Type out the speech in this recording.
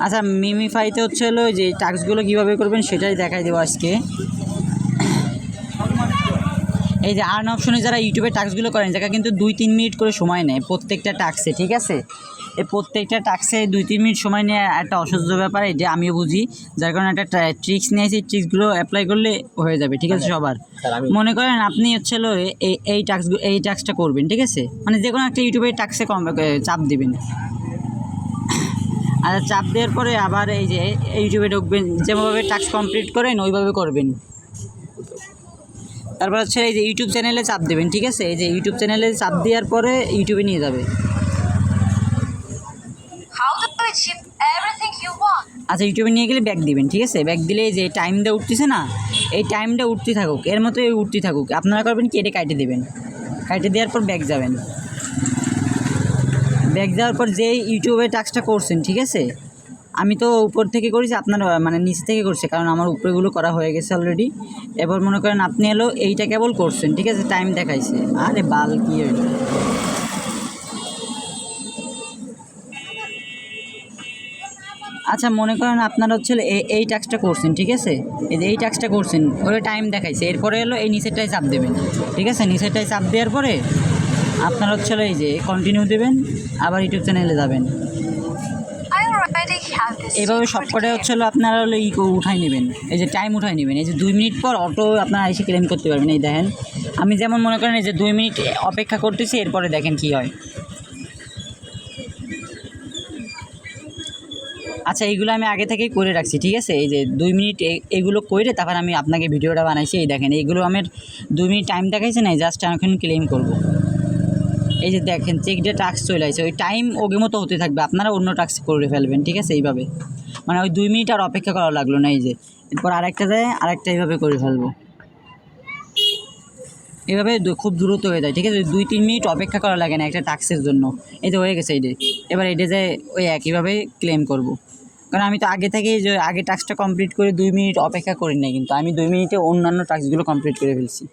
আচ্ছা মিমিফাইতে হচ্ছে হলো যে টাস্কগুলো কীভাবে করবেন সেটাই দেখাই দেবো আজকে। এই যে আর্ন অপশনে যারা ইউটিউবে টাস্কগুলো করেন যারা কিন্তু 2-3 মিনিট করে সময় নেয় প্রত্যেকটা টাস্কে, ঠিক আছে? এই প্রত্যেকটা টাস্কে 2-3 মিনিট সময় নিয়ে একটা অসহ্য ব্যাপার, এটা আমিও বুঝি। যার কারণে একটা ট্রিক্স নিয়েছি, ট্রিক্সগুলো অ্যাপ্লাই করলে হয়ে যাবে, ঠিক আছে? সবার মনে করেন আপনি হচ্ছে হলো এই টাস্কটা করবেন, ঠিক আছে? মানে যে কোনো একটা ইউটিউবের টাস্কে চাপ দিবেন। আর চাপ দেওয়ার পরে আবার এই যে ইউটিউবে ঢুকবেন, যেভাবে টাস্ক কমপ্লিট করেন ওইভাবে করবেন। তারপর হচ্ছে এই যে ইউটিউব চ্যানেলে চাপ দেবেন, ঠিক আছে? এই যে ইউটিউব চ্যানেলে চাপ দেওয়ার পরে ইউটিউবে নিয়ে যাবে। আচ্ছা ইউটিউবে নিয়ে গেলে ব্যাক দিবেন, ঠিক আছে? ব্যাক দিলে যে টাইমটা উঠতেছে না, এই টাইমটা উঠতে থাকুক, এর মতো উঠতে থাকুক। আপনারা করবেন কি, এটা কাটে দেবেন, কাটে দেওয়ার পর ব্যাক যাবেন। ব্যাক যাওয়ার পর যে ইউটিউবে টাস্কটা করছেন, ঠিক আছে? আমি তো উপর থেকে করেছি, আপনার মানে নিচে থেকে করছে, কারণ আমার উপরেগুলো করা হয়ে গেছে অলরেডি। এবার মনে করেন আপনি এলো এইটা কেবল করছেন, ঠিক আছে? টাইম দেখাইছে, আরে বাল কি হইল। আচ্ছা মনে করেন আপনারা হচ্ছে এই টাস্কটা করছেন, ঠিক আছে? এই টাস্কটা করছেন, ওরা টাইম দেখাইছে, এরপরে এলো এই নিচেরটাই চাপ দেবেন, ঠিক আছে? নিচেরটাই চাপ দেওয়ার পরে আপনারা হচ্ছে এই যে কন্টিনিউ দেবেন, আবার ইউটিউব চ্যানেলে যাবেন। এইভাবে সবকটাই হচ্ছে আপনারা হলো উঠাই নেবেন, এই যে টাইম উঠাই নেবেন। এই যে 2 মিনিট পর অটো আপনারা এসে ক্লেম করতে পারবেন। এই দেখেন আমি যেমন মনে করেন এই যে 2 মিনিট অপেক্ষা করতেছি, এরপরে দেখেন কি হয়। আচ্ছা এইগুলো আমি আগে থেকেই করে রাখছি, ঠিক আছে? এই যে 2 মিনিট এগুলো করে তারপর আমি আপনাকে ভিডিওটা বানাইছি। এই দেখেন এইগুলো আমার 2 মিনিট টাইম দেখাইছে না, জাস্ট আমি এখন ক্লেম করব। এই যে দেখেন চেক ডে টাস্ক চলে আসছে, ওই টাইম ওকে মতো হতে থাকবে, আপনারা অন্য টাস্ক করে ফেলবেন, ঠিক আছে? এইভাবে মানে ওই 2 মিনিট আর অপেক্ষা করা লাগলো না। এই যে এরপর আরেকটা যায়, আরেকটা এইভাবে করে ফেলবো। এভাবে খুব দ্রুত হয়ে যায়, ঠিক আছে? 2-3 মিনিট অপেক্ষা করা লাগে না একটা টাস্কের জন্য। এই যে হয়ে গেছে এই ডে। এবার এটা যায় ওই একইভাবে ক্লেম করব, কারণ আমি তো আগে থেকেই যে আগে টাস্কটা কমপ্লিট করে 2 মিনিট অপেক্ষা করি না, কিন্তু আমি 2 মিনিটে অন্যান্য টাস্কগুলো কমপ্লিট করে ফেলছি।